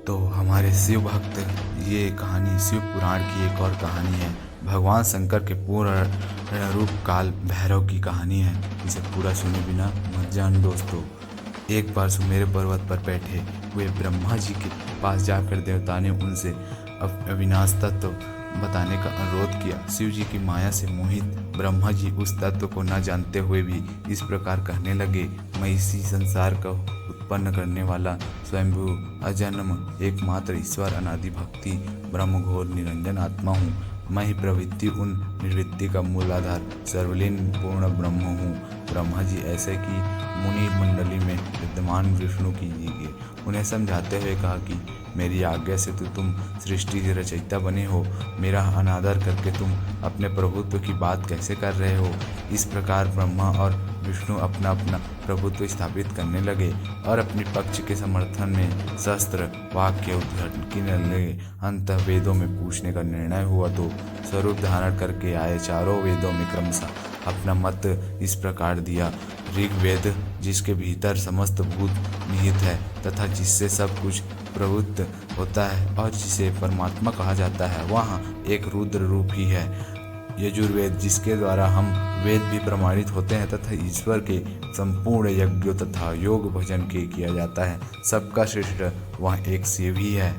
तो हमारे शिव भक्त, ये कहानी शिव पुराण की एक और कहानी है। भगवान शंकर के पूर्ण रूप काल भैरव की कहानी है। इसे पूरा सुने बिना मत जान दोस्तों। एक बार सुमेरु पर्वत पर बैठे हुए ब्रह्मा जी के पास जाकर देवता ने उनसे अविनाश तत्व बताने का अनुरोध किया। शिव जी की माया से मोहित ब्रह्मा जी उस तत्व को न जानते हुए भी इस प्रकार कहने लगे, मैं इसी संसार का उत्पन्न करने वाला स्वयंभू अजन्म एकमात्र ईश्वर अनादि भक्ति ब्रह्म घोर निरंजन आत्मा हूँ। मैं ही प्रवृत्ति उन निर्वृत्ति का मूल आधार सर्वलीन पूर्ण ब्रह्म हूँ। ब्रह्मा जी ऐसे कि मुनि मंडली में विद्यमान विष्णु कीजिए उन्हें समझाते हुए कहा कि मेरी आज्ञा से तो तुम सृष्टि के रचयिता बने हो, मेरा अनादर करके तुम अपने प्रभुत्व की बात कैसे कर रहे हो। इस प्रकार ब्रह्मा और विष्णु अपना अपना प्रभुत्व स्थापित करने लगे और अपने पक्ष के समर्थन में शस्त्र वाक्य उद्घाटन लगे। अंत वेदों में पूछने का निर्णय हुआ तो स्वरूप धारण करके आए चारों वेदों में क्रमशः अपना मत इस प्रकार दिया। ऋग्वेद, जिसके भीतर समस्त भूत निहित है तथा जिससे सब कुछ प्रवृत्त होता है और जिसे परमात्मा कहा जाता है, वहाँ एक रुद्र रूप ही है। यजुर्वेद, जिसके द्वारा हम वेद भी प्रमाणित होते हैं तथा ईश्वर के संपूर्ण यज्ञों तथा योग भजन के किया जाता है, सबका श्रेष्ठ वह एक शिव ही है।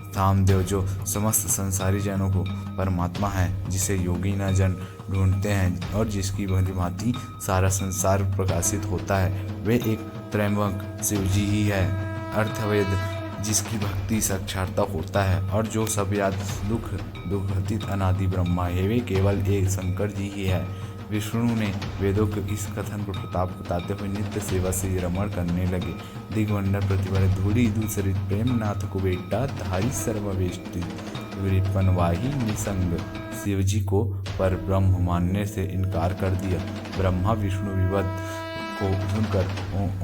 सामदेव, जो समस्त संसारी जनों को परमात्मा है, जिसे योगी न जन ढूंढते हैं और जिसकी भांति सारा संसार प्रकाशित होता है, वे एक त्रयंबक शिव जी ही है। अर्थवेद, जिसकी भक्ति साक्षात्ता होता है और जो सब याद दुख अनादि ब्रह्मा है, वे केवल एक शंकर जी ही है। विष्णु ने वेदों के इस कथन को प्रताप बताते हुए नित्य सेवा से रमण करने लगे। दिग्वंडन प्रतिभा धूड़ी दूसरी प्रेमनाथ को बेटा धारी सर्ववेष्टि विपनवाही निसंग शिव जी को पर ब्रह्म मानने से इनकार कर दिया। ब्रह्मा विष्णु विवाद को सुनकर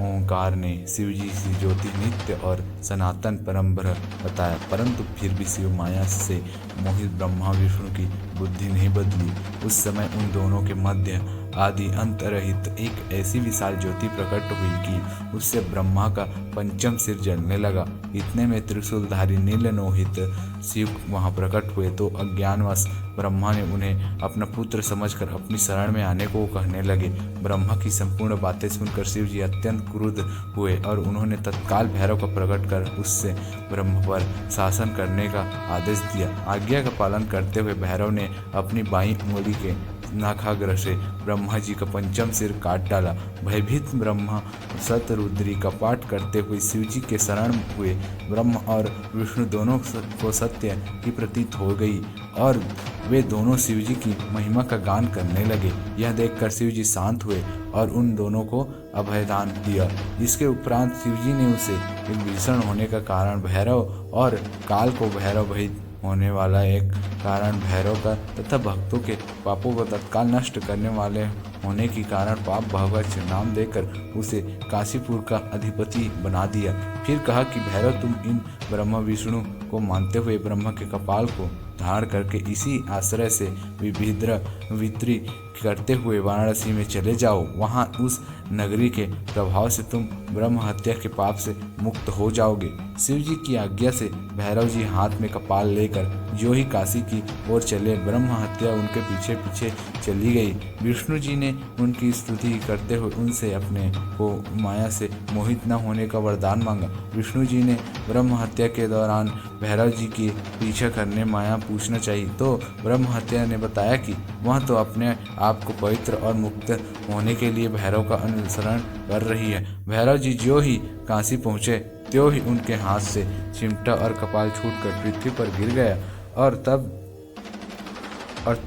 ओंकार ने शिव जी की ज्योति नित्य और सनातन परम बताया, परंतु फिर भी शिव माया से मोहित ब्रह्मा विष्णु की बुद्धि नहीं बदली। उस समय उन दोनों के मध्य आदि अंत रहित एक ऐसी विशाल ज्योति प्रकट हुई कि उससे ब्रह्मा का पंचम सिर जलने लगा। इतने में त्रिशूलधारी नीललोहित शिव वहां प्रकट हुए तो अज्ञानवश ब्रह्मा ने उन्हें अपना पुत्र समझकर अपनी शरण में आने को कहने लगे। ब्रह्मा की संपूर्ण बातें सुनकर शिव जी अत्यंत क्रुद्ध हुए और उन्होंने तत्काल भैरव को प्रकट कर उससे ब्रह्म पर शासन करने का आदेश दिया। आज्ञा का पालन करते हुए भैरव ने अपनी बाईं उंगली के नाखाग्र से ब्रह्मा जी का पंचम सिर काट डाला। भयभीत ब्रह्मा शतरुद्री का पाठ करते हुए शिव जी के शरण हुए। ब्रह्म और विष्णु दोनों को सत्य की प्रतीत हो गई और वे दोनों शिव जी की महिमा का गान करने लगे। यह देखकर शिव जी शांत हुए और उन दोनों को अभयदान दिया। इसके उपरांत शिव जी ने उसे एक भीषण होने का कारण भैरव और काल को भैरव भयित होने वाला एक कारण भैरव का तथा भक्तों के पापों को तत्काल नष्ट करने वाले होने के कारण पाप भगवत नाम देकर उसे काशीपुर का अधिपति बना दिया। फिर कहा कि भैरव, तुम इन ब्रह्मा विष्णु को मानते हुए ब्रह्मा के कपाल को धारण करके इसी आश्रय से वित्री करते हुए वाराणसी में चले जाओ। वहां उस नगरी के प्रभाव से तुम ब्रह्म हत्या के पाप से मुक्त हो जाओगे। शिव जी की आज्ञा से भैरव जी हाथ में कपाल लेकर जो ही काशी की ओर चले, ब्रह्म हत्या उनके पीछे पीछे चली गई। विष्णु जी ने उनकी स्तुति करते हुए उनसे अपने को माया से मोहित न होने का वरदान मांगा। विष्णु जी ने ब्रह्म हत्या के दौरान भैरव जी की पीछा करने माया पूछना चाहिए तो ब्रह्म हत्या ने बताया कि वह तो अपने आप को पवित्र और मुक्त होने के लिए भैरव का अनुसरण कर रही है। भैरव जी जो ही काशी पहुँचे त्यों ही उनके हाथ से चिमटा और कपाल छूटकर पृथ्वी पर गिर गया और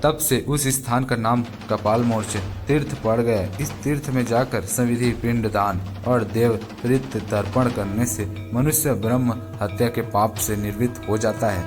तब से उस स्थान का नाम कपाल मोर्च तीर्थ पड़ गया। इस तीर्थ में जाकर संविधि पिंडदान और देव प्रीत तर्पण करने से मनुष्य ब्रह्म हत्या के पाप से निवृत्त हो जाता है।